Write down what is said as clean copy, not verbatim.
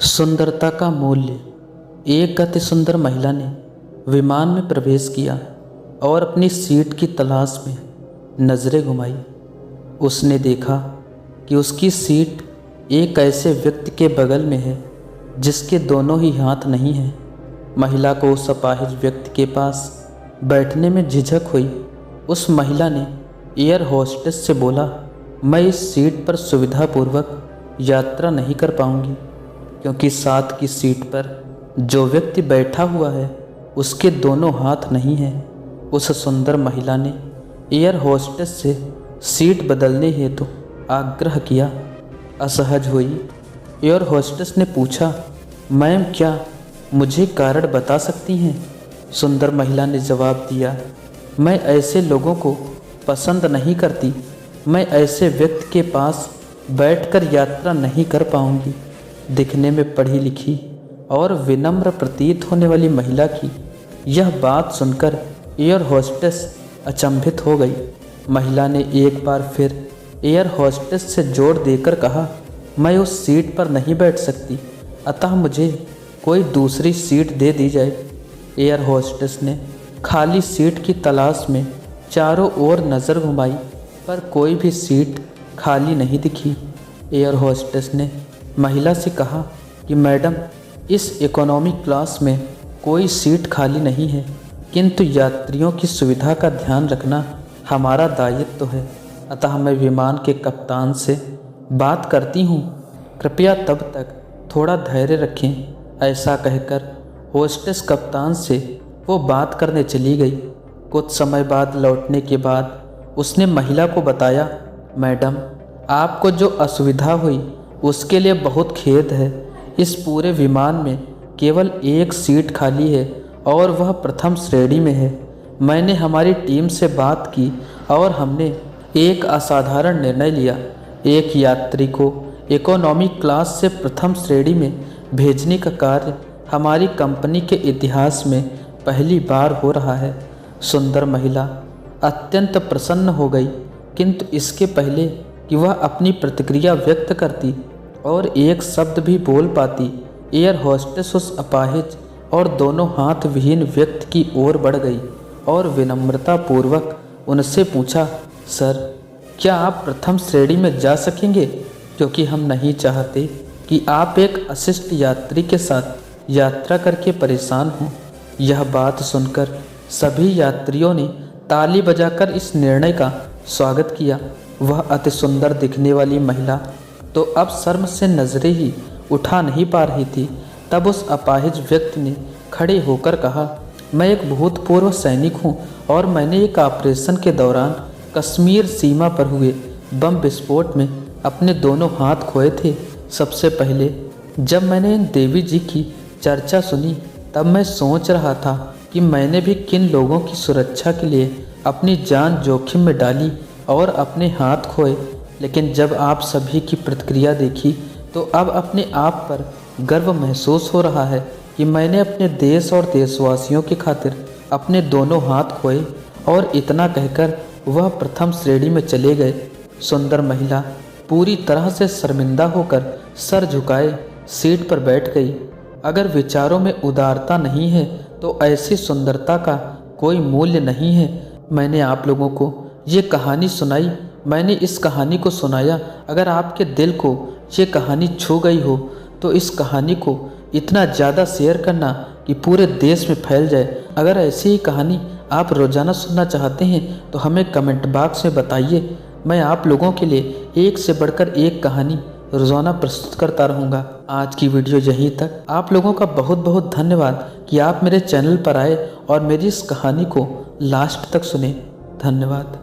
सुंदरता का मूल्य। एक अति सुंदर महिला ने विमान में प्रवेश किया और अपनी सीट की तलाश में नज़रें घुमाई। उसने देखा कि उसकी सीट एक ऐसे व्यक्ति के बगल में है जिसके दोनों ही हाथ नहीं हैं। महिला को उस अपाहिज व्यक्ति के पास बैठने में झिझक हुई। उस महिला ने एयर होस्टेस से बोला, मैं इस सीट पर सुविधापूर्वक यात्रा नहीं कर पाऊंगी क्योंकि साथ की सीट पर जो व्यक्ति बैठा हुआ है उसके दोनों हाथ नहीं हैं। उस सुंदर महिला ने एयर होस्टेस से सीट बदलने हेतु आग्रह किया। असहज हुई एयर होस्टेस ने पूछा, मैम क्या मुझे कारण बता सकती हैं? सुंदर महिला ने जवाब दिया, मैं ऐसे लोगों को पसंद नहीं करती। मैं ऐसे व्यक्ति के पास बैठकर यात्रा नहीं कर पाऊंगी। दिखने में पढ़ी लिखी और विनम्र प्रतीत होने वाली महिला की यह बात सुनकर एयर होस्टेस अचंभित हो गई। महिला ने एक बार फिर एयर होस्टेस से जोर देकर कहा, मैं उस सीट पर नहीं बैठ सकती, अतः मुझे कोई दूसरी सीट दे दी जाए। एयर होस्टेस ने खाली सीट की तलाश में चारों ओर नज़र घुमाई पर कोई भी सीट खाली नहीं दिखी। एयर होस्टेस ने महिला से कहा कि मैडम, इस इकोनॉमी क्लास में कोई सीट खाली नहीं है, किंतु यात्रियों की सुविधा का ध्यान रखना हमारा दायित्व है, अतः मैं विमान के कप्तान से बात करती हूँ, कृपया तब तक थोड़ा धैर्य रखें। ऐसा कहकर होस्टेस कप्तान से वो बात करने चली गई। कुछ समय बाद लौटने के बाद उसने महिला को बताया, मैडम, आपको जो असुविधा हुई उसके लिए बहुत खेद है। इस पूरे विमान में केवल एक सीट खाली है और वह प्रथम श्रेणी में है। मैंने हमारी टीम से बात की और हमने एक असाधारण निर्णय लिया। एक यात्री को इकोनॉमी क्लास से प्रथम श्रेणी में भेजने का कार्य हमारी कंपनी के इतिहास में पहली बार हो रहा है। सुंदर महिला अत्यंत प्रसन्न हो गई, किंतु इसके पहले कि वह अपनी प्रतिक्रिया व्यक्त करती और एक शब्द भी बोल पाती, एयर होस्टेस उस अपाहिज और दोनों हाथ विहीन व्यक्ति की ओर बढ़ गई और विनम्रता पूर्वक उनसे पूछा, सर, क्या आप प्रथम श्रेणी में जा सकेंगे? क्योंकि हम नहीं चाहते कि आप एक अशिष्ट यात्री के साथ यात्रा करके परेशान हों। यह बात सुनकर सभी यात्रियों ने ताली बजाकर इस निर्णय का स्वागत किया। वह अति सुंदर दिखने वाली महिला तो अब शर्म से नजरें ही उठा नहीं पा रही थी। तब उस अपाहिज व्यक्ति ने खड़े होकर कहा, मैं एक भूतपूर्व सैनिक हूँ और मैंने एक ऑपरेशन के दौरान कश्मीर सीमा पर हुए बम विस्फोट में अपने दोनों हाथ खोए थे। सबसे पहले जब मैंने इन देवी जी की चर्चा सुनी तब मैं सोच रहा था कि मैंने भी किन लोगों की सुरक्षा के लिए अपनी जान जोखिम में डाली और अपने हाथ खोए, लेकिन जब आप सभी की प्रतिक्रिया देखी तो अब अपने आप पर गर्व महसूस हो रहा है कि मैंने अपने देश और देशवासियों की खातिर अपने दोनों हाथ खोए। और इतना कहकर वह प्रथम श्रेणी में चले गए। सुंदर महिला पूरी तरह से शर्मिंदा होकर सर झुकाए सीट पर बैठ गई। अगर विचारों में उदारता नहीं है तो ऐसी सुंदरता का कोई मूल्य नहीं है। मैंने आप लोगों को ये कहानी सुनाई, मैंने इस कहानी को सुनाया। अगर आपके दिल को ये कहानी छू गई हो तो इस कहानी को इतना ज़्यादा शेयर करना कि पूरे देश में फैल जाए। अगर ऐसी ही कहानी आप रोज़ाना सुनना चाहते हैं तो हमें कमेंट बॉक्स में बताइए। मैं आप लोगों के लिए एक से बढ़कर एक कहानी रोज़ाना प्रस्तुत करता रहूँगा। आज की वीडियो यहीं तक। आप लोगों का बहुत बहुत धन्यवाद कि आप मेरे चैनल पर आए और मेरी इस कहानी को लास्ट तक सुने। धन्यवाद।